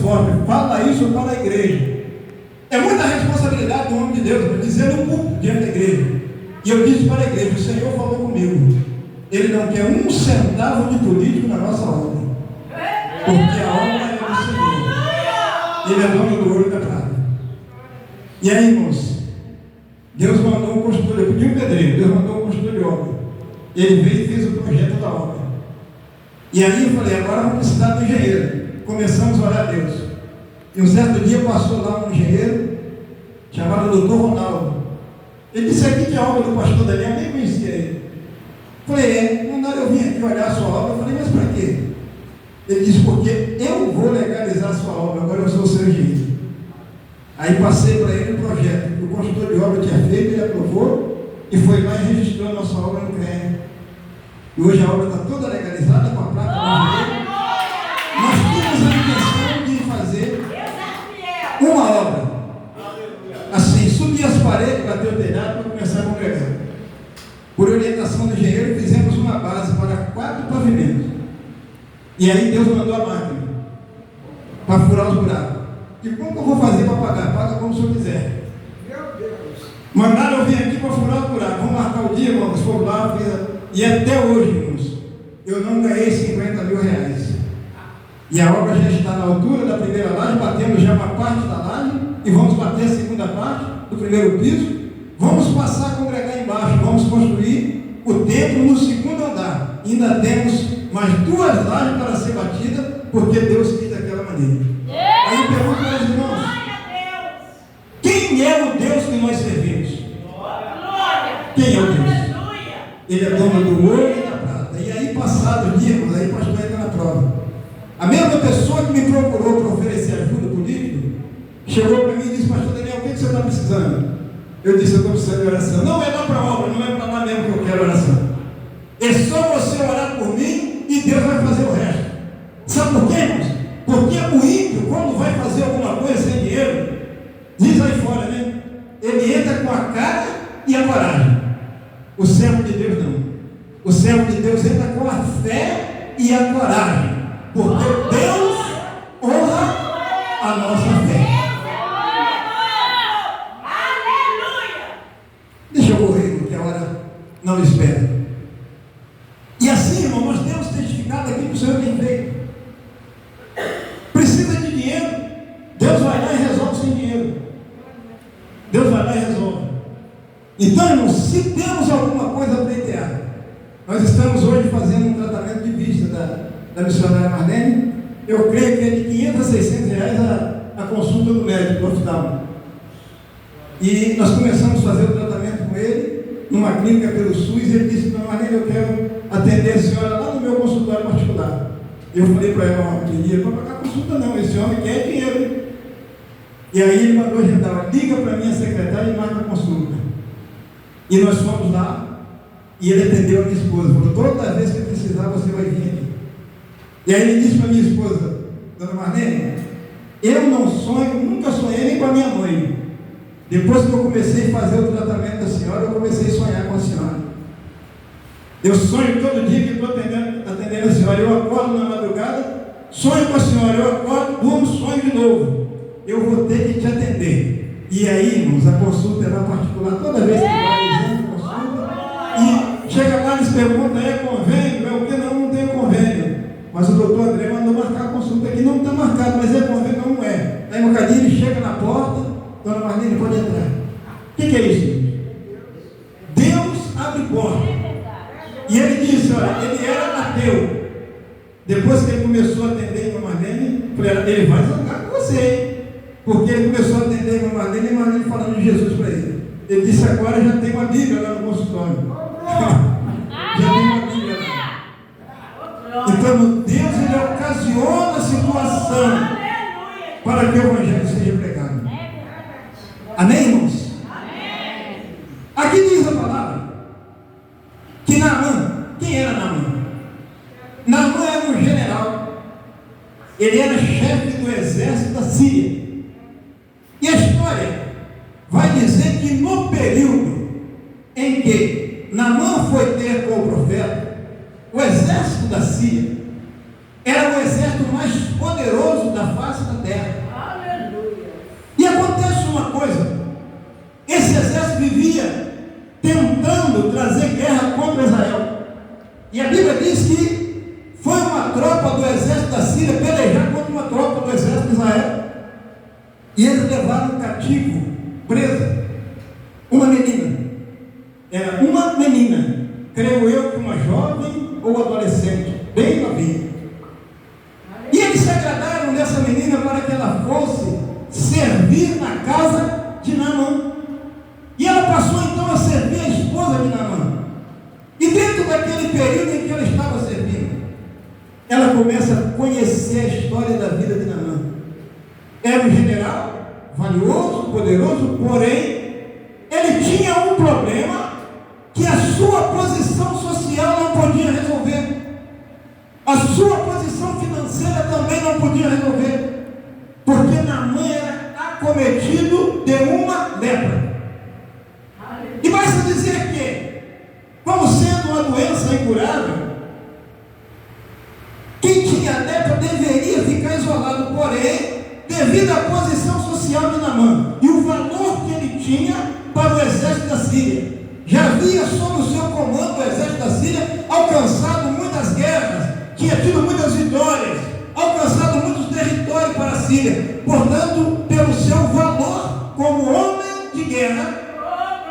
forte, fala isso para a igreja. É muita responsabilidade do homem de Deus, dizer no púlpito diante da igreja. E eu disse para a igreja, o Senhor falou comigo, Ele não quer um centavo de político na nossa obra, porque a obra é do Senhor. Ele é dono do ouro e da prata. E aí, irmãos, Deus mandou um construtor, eu pedi um pedreiro, Deus mandou um construtor de obra. Ele veio e fez o projeto da obra. E aí eu falei, agora vamos precisar do engenheiro. Começamos a orar a Deus. E um certo dia passou lá um engenheiro, chamado Dr. Ronaldo. Ele disse aqui que a obra do pastor Daniel, eu nem conhecia ele. Falei, mandaram eu vim aqui olhar a sua obra. Eu falei, mas para quê? Ele disse, porque eu vou legalizar a sua obra, agora eu sou o seu engenheiro. Aí passei para ele o projeto que o construtor de obra tinha feito, ele aprovou e foi lá e registrou a nossa obra no CREA. E hoje a obra está toda legalizada com a placa do engenheiro. Nós temos a intenção de fazer uma obra. Assim, subir as paredes, bater o telhado para começar a congregar. Por orientação do engenheiro, fizemos uma base para 4 pavimentos. E aí Deus mandou a máquina para furar os buracos. E como que eu vou fazer para pagar? Paga como o senhor quiser. Meu Deus! Mandaram eu vir aqui para furar os buracos. Vamos marcar o dia, irmãos. Foram lá, e até hoje, irmãos, eu não ganhei 50 mil reais. E a obra já está na altura da primeira laje, batemos já uma parte da laje, e vamos bater a segunda parte do primeiro piso. Vamos passar a congregar embaixo, vamos construir o templo no segundo andar. Ainda temos mais 2 lajes para ser batidas, porque Deus quis daquela maneira. Aí eu pergunto para os irmãos, quem é o Deus que nós servimos? Quem é o Deus? Ele é dono do ouro e da prata. E aí passado o dia, irmãos, aí o pastor entra na prova. A mesma pessoa que me procurou para oferecer ajuda política, chegou para mim e disse, pastor Daniel, o que você está precisando? Eu disse, eu estou precisando de oração. Não é lá para a obra, não é para lá mesmo que eu quero oração. É só você orar por mim e Deus vai fazer o resto. Sabe por quê, irmãos? Porque o ímpio, quando vai fazer alguma coisa sem dinheiro, diz aí fora, né? Ele entra com a cara e a coragem. O servo de Deus não. O servo de Deus entra com a fé e a coragem. Porque Deus honra a nossa fé. Deixa eu correr, porque a hora não espera. E assim, irmão, nós temos testificado aqui que o Senhor tem feito. Precisa de dinheiro, Deus vai lá e resolve sem dinheiro. Deus vai lá e resolve. Então, irmão, se temos alguma coisa a pleitear, nós estamos hoje fazendo um tratamento de vista da missionária Marlene. Eu creio que é de 500 a 600 reais a consulta do médico do hospital. E nós começamos a fazer o tratamento com ele, numa clínica pelo SUS, e ele disse, não, Marlene, eu quero atender a senhora lá no meu consultório particular. Eu falei para ela, não queria, para pagar consulta não, esse homem quer dinheiro. E aí ele mandou agendar, liga para a minha secretária e marca a consulta. E nós fomos lá, e ele atendeu a minha esposa, falou, toda vez que precisar você vai vir aqui. E aí ele disse para a minha esposa, dona Marlene, eu não sonho, nunca sonhei nem com a minha mãe. Depois que eu comecei a fazer o tratamento da senhora, eu comecei a sonhar com a senhora. Eu sonho todo dia que estou atendendo a senhora. Eu acordo na madrugada, sonho com a senhora. Eu acordo, durmo, sonho de novo. Eu vou ter que te atender. E aí, irmãos, a consulta é lá particular. Toda vez que vai, exame, consulta. E chega lá e eles perguntam, é convênio? É o que? Não, não tem convênio. Mas o doutor André mandou marcar a consulta aqui. Não está marcado, mas é convênio, não é. Aí um bocadinho ele chega na porta, dona Marlene pode entrar. O que é isso? Deus abre porta. E ele disse, olha, ele era ateu. Depois que ele começou a atender a Marlene, ele vai zangar com você, hein? Porque ele começou a atender a Marlene e Marlene falando de Jesus para ele. Ele disse, agora já tem uma Bíblia lá no consultório. Já tem uma Bíblia lá. Então Deus, ele ocasiona a situação para que o Evangelho seja pregado. Amém, irmãos? Aqui diz a palavra que Naamã, quem era Naamã? Naamã era um general, ele era chefe do exército da Síria. E a história vai dizer que no período em que Naamã foi ter com o profeta, o exército da Síria era o exército mais poderoso da face da terra. cativo, presa, uma menina. Era uma menina, creio eu que uma jovem ou adolescente, bem novinha. E eles se agradaram dessa menina para que ela fosse servir na casa de Naamã. E ela passou então a servir a esposa de Naamã. E dentro daquele período em que ela estava servindo, ela começa a conhecer a história da vida de Naamã. Era um general, valioso, poderoso, porém, ele tinha um problema que a sua posição social não podia resolver. A sua posição financeira também não podia resolver. Porque Naamã era acometido de uma lepra. E basta dizer que, como sendo uma doença incurável, quem tinha lepra deveria ficar isolado, porém, devido à posição social de Naamã e o valor que ele tinha para o exército da Síria, já havia sob o seu comando o exército da Síria alcançado muitas guerras, tinha tido muitas vitórias, alcançado muitos territórios para a Síria. Portanto, pelo seu valor como homem de guerra,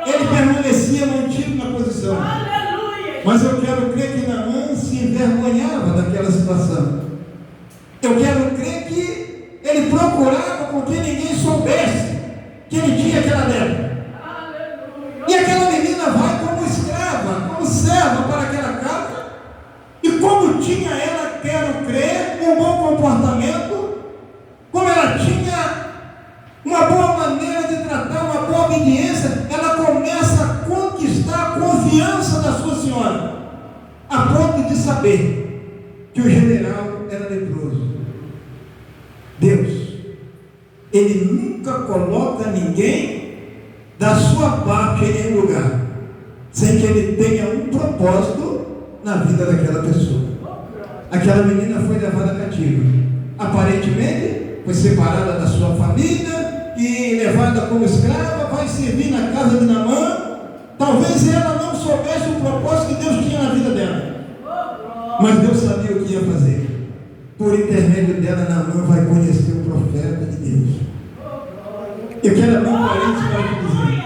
ele permanecia mantido na posição. Mas eu quero crer que Naamã se envergonhava daquela situação. Eu quero crer que ele procurava com que ninguém soubesse que ele tinha aquela lepra. E aquela menina vai como escrava, como serva para aquela casa. E como tinha ela, quero crer, um bom comportamento, como ela tinha uma boa maneira de tratar, uma boa obediência, ela começa a conquistar a confiança da sua senhora, a ponto de saber que o general era leproso. Deus, Ele nunca coloca ninguém da sua parte em lugar, sem que Ele tenha um propósito na vida daquela pessoa. Aquela menina foi levada cativa, aparentemente foi separada da sua família e levada como escrava, vai servir na casa de Naamã. Talvez ela não soubesse o propósito que Deus tinha na vida dela, mas Deus sabia o que ia fazer. Por intermédio dela, Naamã vai conhecer o profeta de Deus. Eu quero abrir um parênteses para te dizer: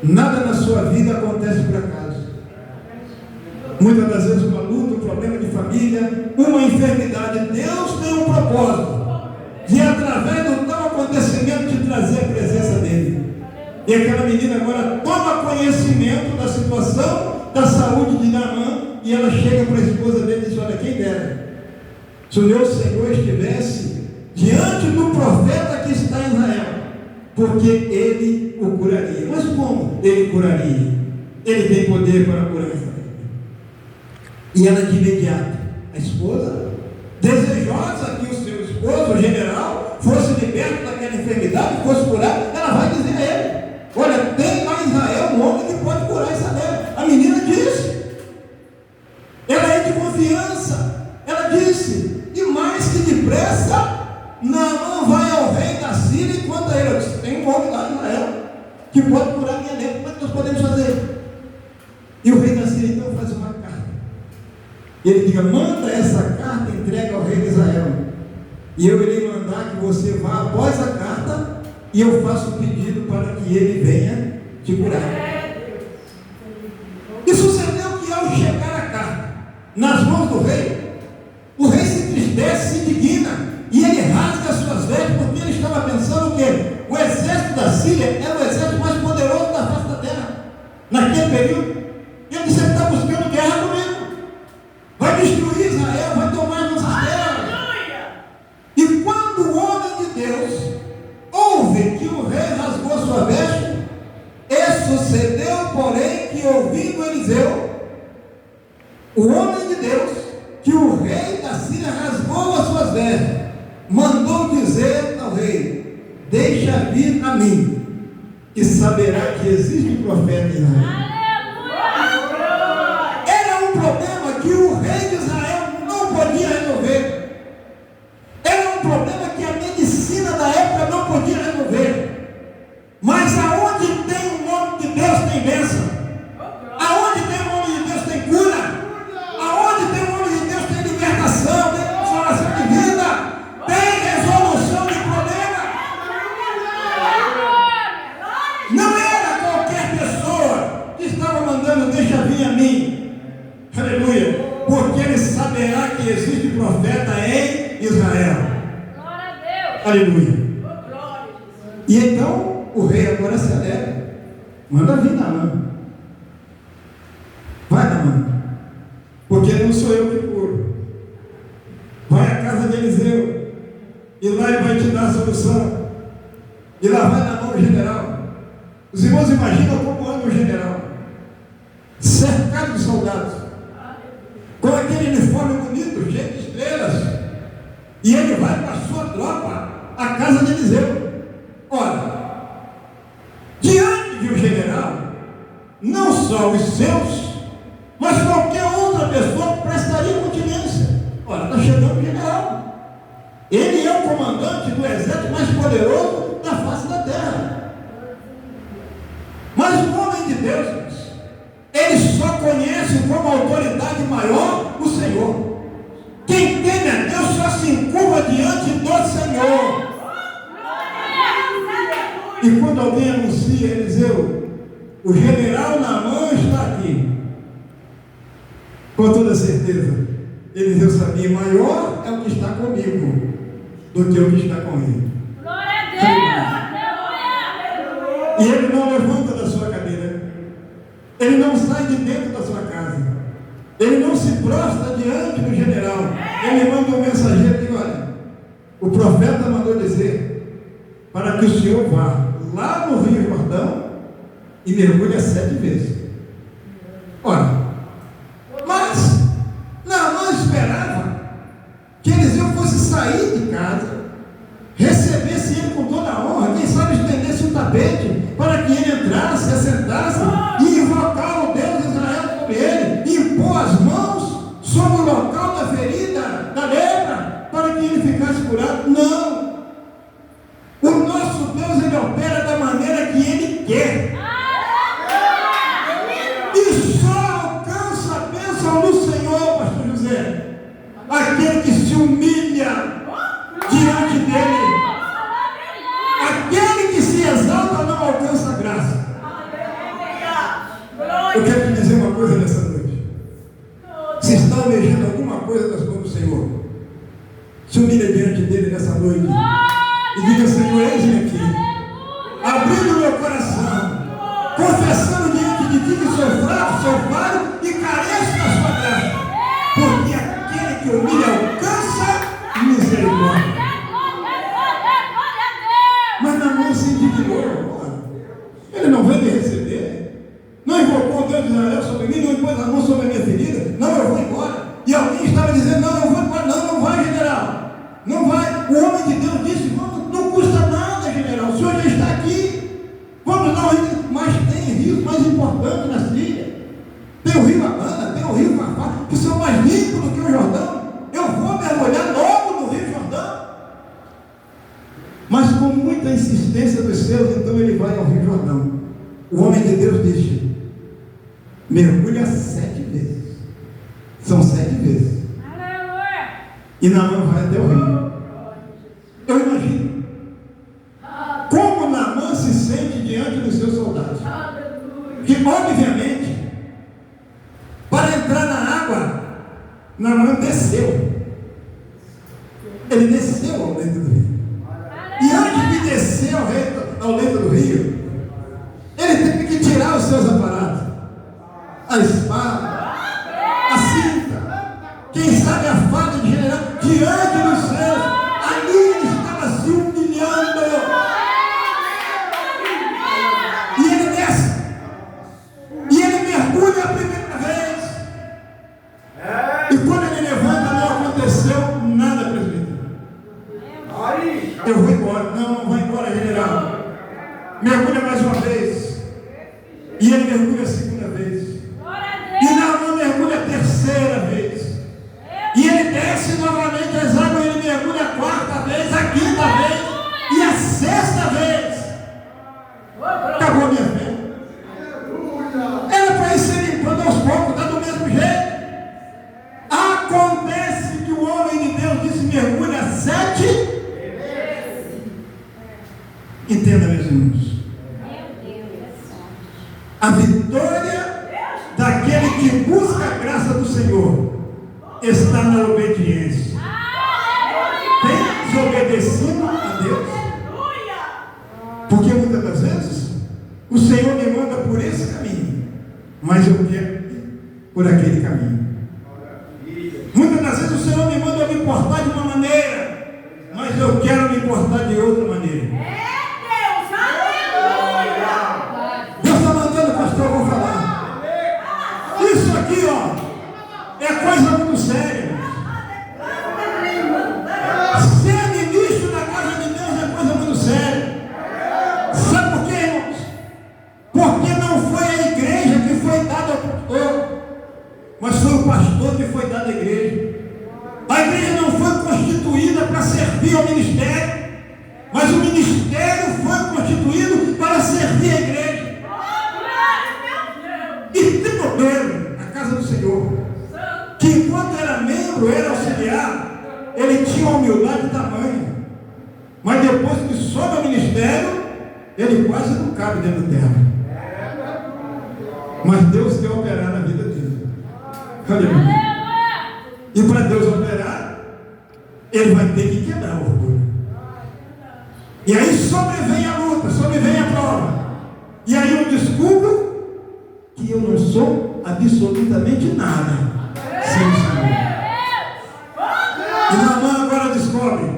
nada na sua vida acontece por acaso. Muitas das vezes uma luta, um problema de família, uma enfermidade, Deus tem um propósito de, através do tal acontecimento, te trazer a presença dele. E aquela menina agora toma conhecimento da situação da saúde de Naamã, e ela chega para a esposa dele e diz: olha, quem dera se o meu Senhor estivesse diante do profeta que está em Israel, porque ele o curaria. Mas como ele curaria? Ele tem poder para curar Israel. E ela de imediato, a esposa, desejosa que o seu esposo, o general, fosse liberto daquela enfermidade, fosse curado, ela vai dizer a ele: olha, tem lá em Israel um homem que pode curar essa lepra. A menina disse, ela é de confiança, ela disse, e mais que depressa, Naamã vai ao rei da Síria, enquanto a ele, eu disse: tem um homem lá em Israel que pode curar minha lepra, como é que nós podemos fazer? E o rei da Síria então faz uma carta. Ele diga: manda essa carta, entrega ao rei de Israel, e eu irei mandar que você vá após a carta, e eu faço o pedido para que ele venha te curar. E sucedeu que, ao chegar a carta nas mãos do rei, o rei se entristece, se indigna, e ele rasga as suas vestes, porque ele estava pensando que o exército da Síria era o exército mais poderoso da face da terra naquele período. Ele disse: ele está buscando guerra comigo, vai destruir Israel, vai tomar nossas terras. E quando o homem de Deus ouve que o rei rasgou sua veste, e sucedeu, porém, que ouvindo Eliseu, o homem de Deus, que o rei da Síria rasgou as suas vestes, mandou dizer ao rei: deixa vir a mim, e saberá que existe um profeta em Israel. Era um problema que o rei de Israel não podia resolver. Era um problema que a medicina da época não podia resolver. Mas aonde tem o nome de Deus tem bênção. Aonde tem o nome de Deus tem cura. Aonde tem o nome de Deus tem libertação, tem transformação de vida, tem resolução de problema. Israel. Glória a Deus. Aleluia. E então o rei agora se alegra. Manda vir Naamã. Vai, Naamã. Porque não sou eu que curo. Vai à casa de Eliseu. E lá ele vai te dar a solução. E lá vai na mão do general. Os irmãos imaginam como anda o general, cercado de soldados, com aquele uniforme bonito, cheio de estrelas. E ele vai com a sua tropa à casa de Eliseu. Ora, diante de um general, não só os seus, mas qualquer outra pessoa prestaria continência. Ora, está chegando o general. Ele é o comandante do exército mais poderoso da face da terra. Mas o homem de Deus, ele só conhece como autoridade maior o Senhor. Quem teme a Deus só se encurva diante do Senhor. E quando alguém anuncia, Eliseu, o general Naamã está aqui, com toda certeza, Eliseu sabia, maior é o que está comigo do que o que está com ele. E ele não levanta da sua cadeira, ele não sai de dentro da sua casa, ele não se prostra diante do general. Ele manda um mensageiro e diz: olha, o profeta mandou dizer para que o senhor vá lá no Rio Jordão e mergulhe 7 vezes. Ora, mas Naamã esperava que Eliseu fosse sair de casa, recebesse ele com toda a honra, quem sabe estendesse um tapete para que ele entrasse, assentasse e invocar o Deus de Israel sobre ele, impor as mãos sobre o local da ferida, da lepra, para que ele ficasse curado. Não! O nosso Deus, ele opera da maneira que ele quer. E só alcança a bênção do Senhor, pastor José, aquele que se humilha diante dele. Aquele que se exalta não alcança a graça. Eu quero te dizer uma coisa nessa noite. Se está almejando alguma coisa das mãos do Senhor, se humilha diante dele nessa noite e diga: Senhor, eis-me aqui, abrindo meu coração, confessando diante de ti que sou fraco, sou falho e careço da sua graça, porque aquele que humilha alcança misericórdia. Mas Naamã se indignou. Ele não veio me receber, não invocou o Deus de Israel sobre mim, não impôs a mão sobre a minha ferida. Não, eu vou embora. E alguém estava dizendo: não, eu vou embora. Não, não vai, general, não vai. O homem de Deus disse: vamos, não custa nada, general, o senhor já está aqui, vamos dar um rio. Mas tem rios mais importantes na Síria, tem o rio Abana, tem o rio Fafá, que são mais limpos do que o Jordão. Eu vou mergulhar logo no rio Jordão. Mas com muita insistência dos seus, então ele vai ao Rio Jordão. O homem de Deus disse: mergulha 7 vezes. São 7 vezes. E Naamã vai até o rio. Eu imagino como Naamã se sente diante dos seus soldados, que obviamente, para entrar na água, Naamã desceu. Ele desceu ao leito do rio. E antes de descer ao leito do rio, ele teve que tirar os seus aparatos, a espada, a cinta, quem sabe a faca de general, diante dos céus. Ali ele estava se humilhando. E ele desce, e ele mergulha a primeira vez. E quando ele levanta, não aconteceu nada, presbítero. Eu vou embora. Não vai embora, general. Mergulha mais uma vez. E ele mergulha a segunda vez. E Naamã mergulha a terceira vez. E ele desce novamente as águas. E ele mergulha a 4ª vez, a 5ª vez e a 6ª vez. Acabou a minha fé. Era para ir se limpando aos poucos, está do mesmo jeito. Acontece que o homem de Deus disse: mergulha 7. Entenda, meus irmãos, a vitória daquele que busca a graça do Senhor está na obediência. Porque muitas das vezes o Senhor me manda por esse caminho, mas eu quero ir por aquele caminho. Muitas das vezes o Senhor me manda eu me portar de uma maneira, mas eu quero me portar de outra maneira. Deus está mandando, pastor, eu vou falar. Isso aqui, ó, é coisa muito séria. Ser ministro na casa de Deus é coisa muito séria. Sabe por quê, irmãos? Porque não foi a igreja que foi dada ao pastor, mas foi o pastor que foi dado à igreja. A igreja não foi constituída para servir ao ministério, mas o ministério foi constituído para servir a igreja. E tem problema na casa do Senhor, que enquanto era membro, era auxiliar, ele tinha uma humildade tamanho, mas depois que sobe ao ministério, ele quase não cabe dentro da terra. Mas Deus quer operar na vida dele. Aleluia. E para Deus operar, ele vai ter que quebrar o orgulho. E aí sobrevém a luta, sobrevém a prova. E aí eu descubro que eu não sou absolutamente nada sem o Senhor. E Naamã agora descobre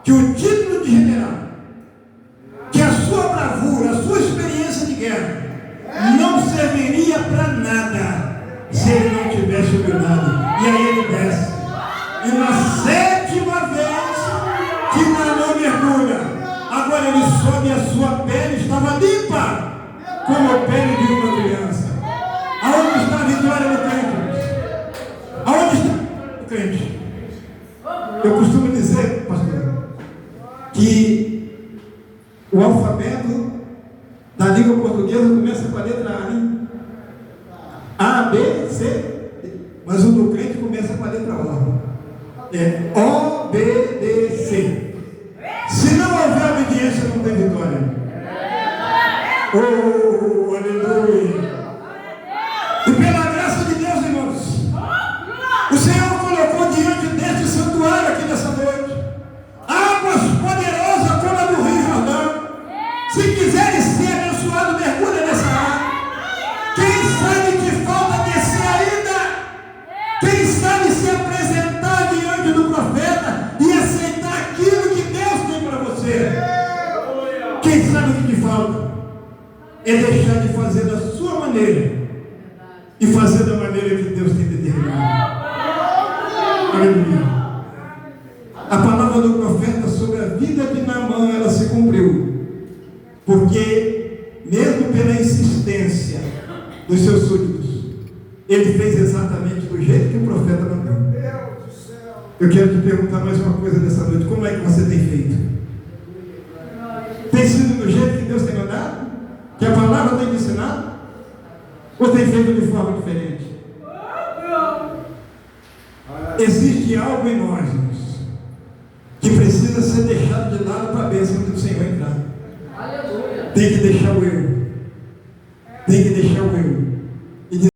que o título de general, que a sua bravura, a sua experiência de guerra, não serviria para nada se ele não tivesse humildade. E aí ele desce. E na sétima vez que Naamã mergulha, agora ele sobe e a sua pele estava limpa, como a pele de uma criança. Aonde está a vitória do crente? Aonde está o crente? Eu costumo dizer, pastor, que o alfabeto da língua portuguesa começa com a letra A, né? A, B, C, mas o do crente começa com a letra O. É O, B, D, C. Se não houver obediência, não tem vitória. Oh, aleluia! E pela graça de Deus, irmãos, o Senhor colocou diante deste santuário aqui nessa noite águas poderosas como a do Rio Jordão. Se quiserem ser abençoados, mergulha nessa água. Quem sabe que falta descer ainda? Quem sabe se apresentar diante do profeta e aceitar aquilo que Deus tem para você? Quem sabe o que te falta? É deixar de fazer da sua maneira e fazer da maneira que Deus tem determinado. Aleluia. A palavra do profeta sobre a vida de Naamã, ela se cumpriu, porque mesmo pela insistência dos seus súditos, ele fez exatamente do jeito que o profeta mandou. Eu quero te perguntar mais uma coisa nessa noite: como é que você tem feito? Tem sido do jeito que Deus tem mandado? Que a palavra tem ensinado? Ou tem feito de forma diferente? Existe algo em nós, irmãos, que precisa ser deixado de lado para a bênção do Senhor entrar. Tem que deixar o eu. Tem que deixar o eu.